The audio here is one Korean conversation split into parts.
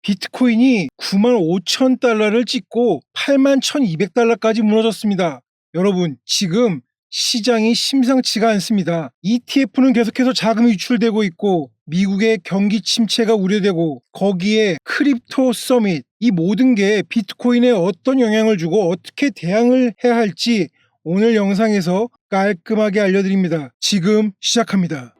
비트코인이 95,000달러를 찍고 81,200달러까지 무너졌습니다. 여러분, 지금 시장이 심상치가 않습니다. ETF는 계속해서 자금이 유출되고 있고 미국의 경기 침체가 우려되고 거기에 크립토 서밋, 이 모든 게 비트코인에 어떤 영향을 주고 어떻게 대응을 해야 할지 오늘 영상에서 깔끔하게 알려드립니다. 지금 시작합니다.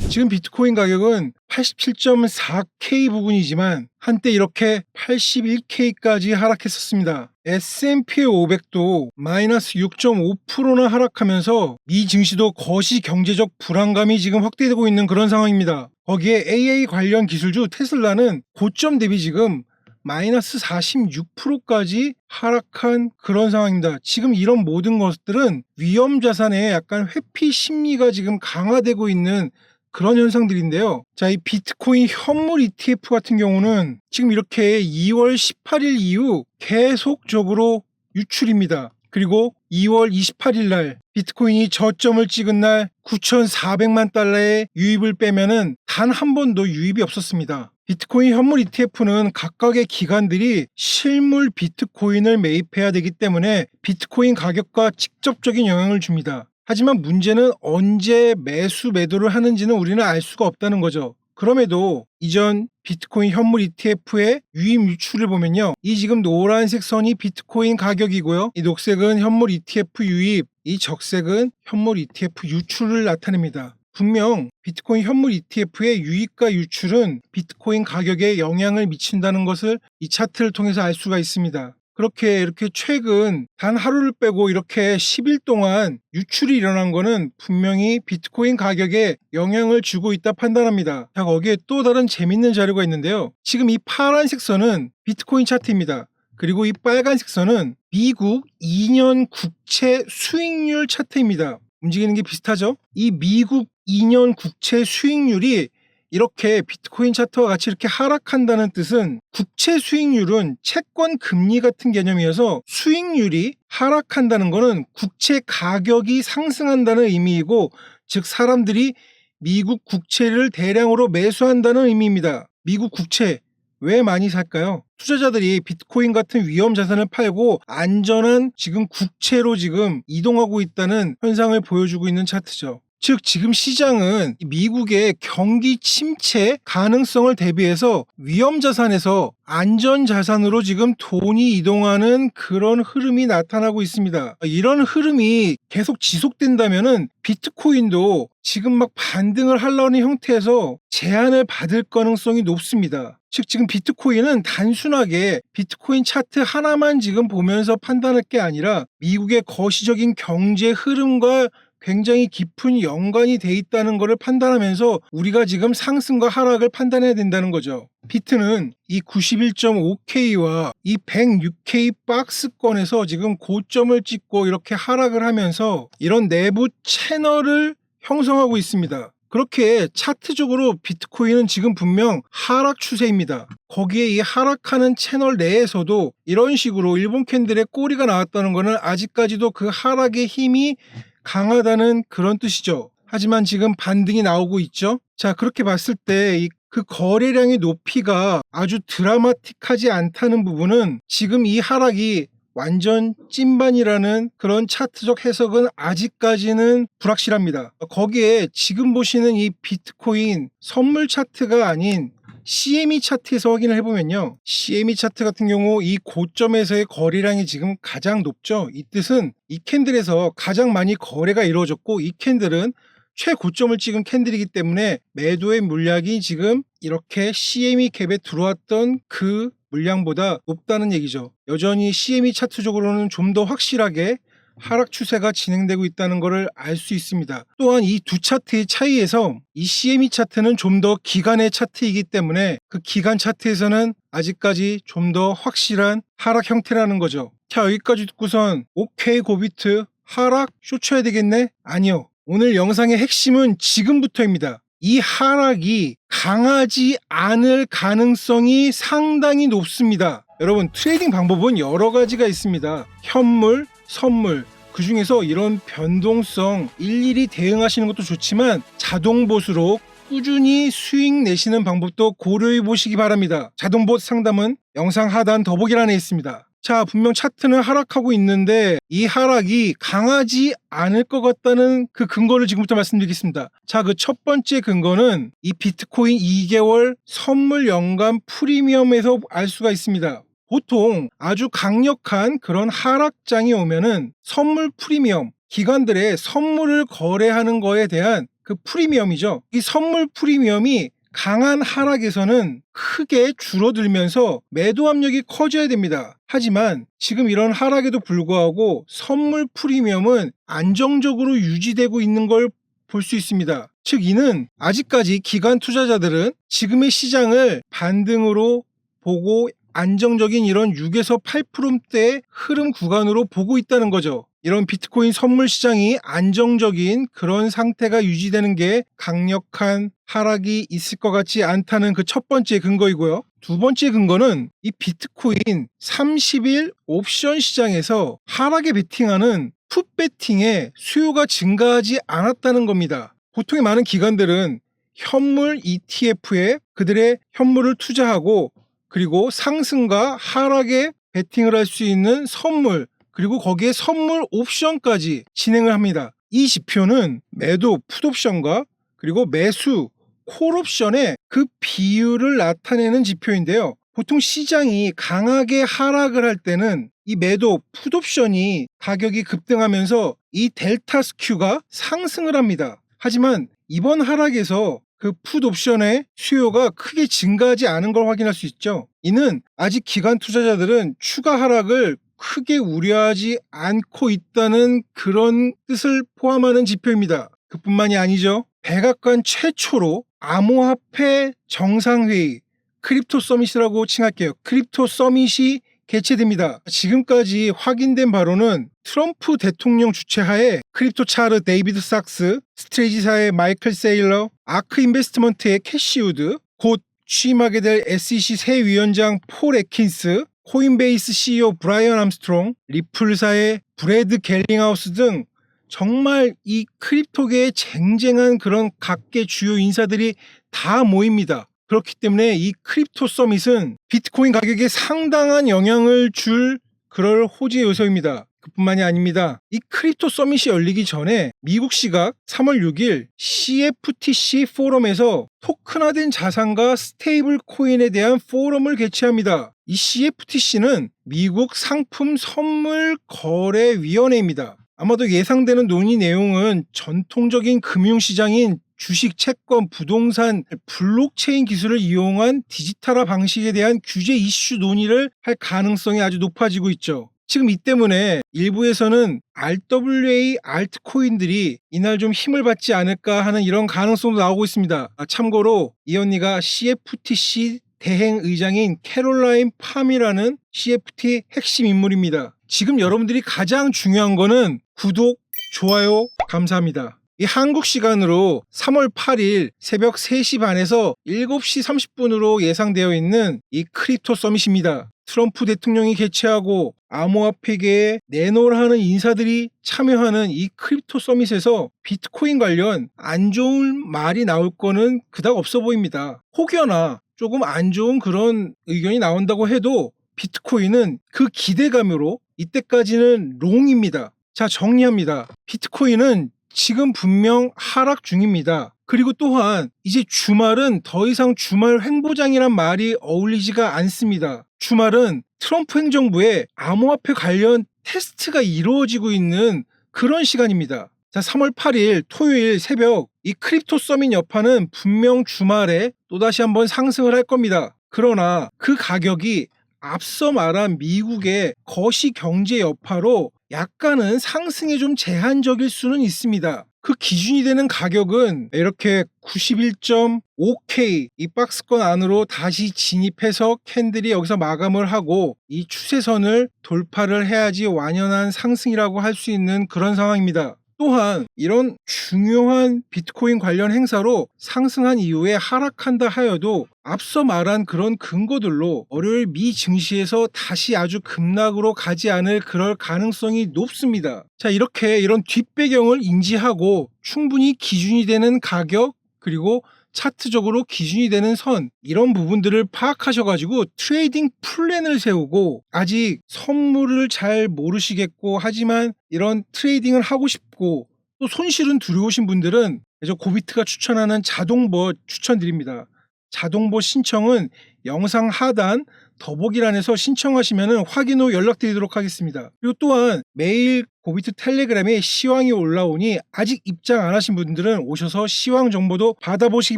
지금 비트코인 가격은 87.4K 부근이지만 한때 이렇게 81K까지 하락했었습니다. S&P 500도 마이너스 6.5%나 하락하면서 미 증시도 거시 경제적 불안감이 지금 확대되고 있는 그런 상황입니다. 거기에 AI 관련 기술주 테슬라는 고점 대비 지금 마이너스 46%까지 하락한 그런 상황입니다. 지금 이런 모든 것들은 위험 자산의 약간 회피 심리가 지금 강화되고 있는 그런 현상들인데요. 자, 이 비트코인 현물 ETF 같은 경우는 지금 이렇게 2월 18일 이후 계속적으로 유출입니다. 그리고 2월 28일 날 비트코인이 저점을 찍은 날 9,400만 달러의 유입을 빼면은 단 한 번도 유입이 없었습니다. 비트코인 현물 ETF는 각각의 기관들이 실물 비트코인을 매입해야 되기 때문에 비트코인 가격과 직접적인 영향을 줍니다. 하지만 문제는 언제 매수 매도를 하는지는 우리는 알 수가 없다는 거죠. 그럼에도 이전 비트코인 현물 ETF의 유입 유출을 보면요, 이 지금 노란색 선이 비트코인 가격이고요, 이 녹색은 현물 ETF 유입, 이 적색은 현물 ETF 유출을 나타냅니다. 분명 비트코인 현물 ETF의 유입과 유출은 비트코인 가격에 영향을 미친다는 것을 이 차트를 통해서 알 수가 있습니다. 이렇게 최근 단 하루를 빼고 이렇게 10일 동안 유출이 일어난 거는 분명히 비트코인 가격에 영향을 주고 있다 판단합니다. 자, 거기에 또 다른 재밌는 자료가 있는데요. 지금 이 파란색 선은 비트코인 차트입니다. 그리고 이 빨간색 선은 미국 2년 국채 수익률 차트입니다. 움직이는 게 비슷하죠? 이 미국 2년 국채 수익률이 이렇게 비트코인 차트와 같이 이렇게 하락한다는 뜻은 국채 수익률은 채권 금리 같은 개념이어서 수익률이 하락한다는 것은 국채 가격이 상승한다는 의미이고, 즉 사람들이 미국 국채를 대량으로 매수한다는 의미입니다. 미국 국채 왜 많이 살까요? 투자자들이 비트코인 같은 위험 자산을 팔고 안전한 지금 국채로 지금 이동하고 있다는 현상을 보여주고 있는 차트죠. 즉 지금 시장은 미국의 경기 침체 가능성을 대비해서 위험 자산에서 안전 자산으로 지금 돈이 이동하는 그런 흐름이 나타나고 있습니다. 이런 흐름이 계속 지속된다면은 비트코인도 지금 막 반등을 하려는 형태에서 제한을 받을 가능성이 높습니다. 즉 지금 비트코인은 단순하게 비트코인 차트 하나만 지금 보면서 판단할 게 아니라 미국의 거시적인 경제 흐름과 굉장히 깊은 연관이 돼 있다는 것을 판단하면서 우리가 지금 상승과 하락을 판단해야 된다는 거죠. 비트는 이 91.5K와 이 106K 박스권에서 지금 고점을 찍고 이렇게 하락을 하면서 이런 내부 채널을 형성하고 있습니다. 그렇게 차트적으로 비트코인은 지금 분명 하락 추세입니다. 거기에 이 하락하는 채널 내에서도 이런 식으로 일본 캔들의 꼬리가 나왔다는 것은 아직까지도 그 하락의 힘이 강하다는 그런 뜻이죠. 하지만 지금 반등이 나오고 있죠. 자, 그렇게 봤을 때 그 거래량의 높이가 아주 드라마틱하지 않다는 부분은 지금 이 하락이 완전 찐반이라는 그런 차트적 해석은 아직까지는 불확실합니다. 거기에 지금 보시는 이 비트코인 선물 차트가 아닌 CME 차트에서 확인을 해보면요, CME 차트 같은 경우 이 고점에서의 거래량이 지금 가장 높죠. 이 뜻은 이 캔들에서 가장 많이 거래가 이루어졌고 이 캔들은 최고점을 찍은 캔들이기 때문에 매도의 물량이 지금 이렇게 CME 갭에 들어왔던 그 물량보다 높다는 얘기죠. 여전히 CME 차트적으로는 좀 더 확실하게 하락 추세가 진행되고 있다는 것을 알 수 있습니다. 또한 이 두 차트의 차이에서 이 CME 차트는 좀 더 기간의 차트이기 때문에 그 기간 차트에서는 아직까지 좀 더 확실한 하락 형태라는 거죠. 자, 여기까지 듣고선 오케이 고비트 하락 쇼쳐야 되겠네? 아니요. 오늘 영상의 핵심은 지금부터입니다. 이 하락이 강하지 않을 가능성이 상당히 높습니다. 여러분, 트레이딩 방법은 여러 가지가 있습니다. 현물, 선물, 그 중에서 이런 변동성 일일이 대응하시는 것도 좋지만 자동 보수록 꾸준히 수익 내시는 방법도 고려해 보시기 바랍니다. 자동봇 상담은 영상 하단 더보기란에 있습니다. 자, 분명 차트는 하락하고 있는데 이 하락이 강하지 않을 것 같다는 그 근거를 지금부터 말씀드리겠습니다. 자, 그 첫 번째 근거는 이 비트코인 2개월 선물 연간 프리미엄에서 알 수가 있습니다. 보통 아주 강력한 그런 하락장이 오면은 선물 프리미엄, 기관들의 선물을 거래하는 거에 대한 그 프리미엄이죠. 이 선물 프리미엄이 강한 하락에서는 크게 줄어들면서 매도 압력이 커져야 됩니다. 하지만 지금 이런 하락에도 불구하고 선물 프리미엄은 안정적으로 유지되고 있는 걸 볼 수 있습니다. 즉 이는 아직까지 기관 투자자들은 지금의 시장을 반등으로 보고 안정적인 이런 6에서 8%대의 흐름 구간으로 보고 있다는 거죠. 이런 비트코인 선물 시장이 안정적인 그런 상태가 유지되는 게 강력한 하락이 있을 것 같지 않다는 그 첫 번째 근거이고요. 두 번째 근거는 이 비트코인 30일 옵션 시장에서 하락에 베팅하는 풋 베팅의 수요가 증가하지 않았다는 겁니다. 보통의 많은 기관들은 현물 ETF에 그들의 현물을 투자하고 그리고 상승과 하락에 베팅을 할 수 있는 선물, 그리고 거기에 선물 옵션까지 진행을 합니다. 이 지표는 매도 풋옵션과 그리고 매수 콜옵션의 그 비율을 나타내는 지표인데요. 보통 시장이 강하게 하락을 할 때는 이 매도 풋옵션이 가격이 급등하면서 이 델타 스큐가 상승을 합니다. 하지만 이번 하락에서 그 풋옵션의 수요가 크게 증가하지 않은 걸 확인할 수 있죠. 이는 아직 기관 투자자들은 추가 하락을 크게 우려하지 않고 있다는 그런 뜻을 포함하는 지표입니다. 그뿐만이 아니죠. 백악관 최초로 암호화폐 정상회의, 크립토 서밋이라고 칭할게요. 크립토 서밋이 개최됩니다. 지금까지 확인된 바로는 트럼프 대통령 주최하에 크립토 차르 데이비드 sak스, 스트레이지사의 마이클 세일러, 아크 인베스트먼트의 캐시 우드, 곧 취임하게 될 SEC 새 위원장 폴 애킨스, 코인베이스 CEO 브라이언 암스트롱, 리플사의 브래드 갤링하우스 등 정말 이 크립토계의 쟁쟁한 그런 각계 주요 인사들이 다 모입니다. 그렇기 때문에 이 크립토 서밋은 비트코인 가격에 상당한 영향을 줄 그럴 호재 요소입니다. 그뿐만이 아닙니다. 이 크립토 서밋이 열리기 전에 미국 시각 3월 6일 CFTC 포럼에서 토큰화된 자산과 스테이블 코인에 대한 포럼을 개최합니다. 이 CFTC는 미국 상품 선물 거래위원회입니다. 아마도 예상되는 논의 내용은 전통적인 금융시장인 주식, 채권, 부동산, 블록체인 기술을 이용한 디지털화 방식에 대한 규제 이슈 논의를 할 가능성이 아주 높아지고 있죠. 지금 이 때문에 일부에서는 RWA 알트코인들이 이날 좀 힘을 받지 않을까 하는 이런 가능성도 나오고 있습니다. 참고로 이 언니가 CFTC 대행 의장인 캐롤라인 팜이라는 CFT 핵심 인물입니다. 지금 여러분들이 가장 중요한 거는 구독, 좋아요, 감사합니다. 이 한국 시간으로 3월 8일 새벽 3시 반에서 7시 30분으로 예상되어 있는 이 크립토 서밋입니다. 트럼프 대통령이 개최하고 암호화폐계에 내놓으라는 인사들이 참여하는 이 크립토 서밋에서 비트코인 관련 안 좋은 말이 나올 거는 그닥 없어 보입니다. 혹여나 조금 안 좋은 그런 의견이 나온다고 해도 비트코인은 그 기대감으로 이때까지는 롱입니다. 자, 정리합니다. 비트코인은 지금 분명 하락 중입니다. 그리고 또한 이제 주말은 더 이상 주말 횡보장이란 말이 어울리지가 않습니다. 주말은 트럼프 행정부의 암호화폐 관련 테스트가 이루어지고 있는 그런 시간입니다. 자, 3월 8일 토요일 새벽 이 크립토 서밋 여파는 분명 주말에 또다시 한번 상승을 할 겁니다. 그러나 그 가격이 앞서 말한 미국의 거시 경제 여파로 약간은 상승에 좀 제한적일 수는 있습니다. 그 기준이 되는 가격은 이렇게 91.5K 이 박스권 안으로 다시 진입해서 캔들이 여기서 마감을 하고 이 추세선을 돌파를 해야지 완연한 상승이라고 할 수 있는 그런 상황입니다. 또한 이런 중요한 비트코인 관련 행사로 상승한 이후에 하락한다 하여도 앞서 말한 그런 근거들로 월요일 미 증시에서 다시 아주 급락으로 가지 않을 그럴 가능성이 높습니다. 자, 이렇게 이런 뒷배경을 인지하고 충분히 기준이 되는 가격 그리고 차트적으로 기준이 되는 선, 이런 부분들을 파악하셔가지고 트레이딩 플랜을 세우고, 아직 선물을 잘 모르시겠고 하지만 이런 트레이딩을 하고 싶고 또 손실은 두려우신 분들은 고비트가 추천하는 자동봇 추천드립니다. 자동봇 신청은 영상 하단 더보기란에서 신청하시면 확인 후 연락드리도록 하겠습니다. 그리고 또한 매일 고비트 텔레그램에 시황이 올라오니 아직 입장 안 하신 분들은 오셔서 시황 정보도 받아보시기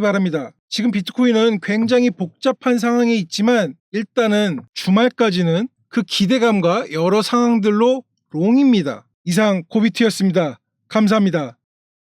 바랍니다. 지금 비트코인은 굉장히 복잡한 상황에 있지만 일단은 주말까지는 그 기대감과 여러 상황들로 롱입니다. 이상 고비트였습니다. 감사합니다.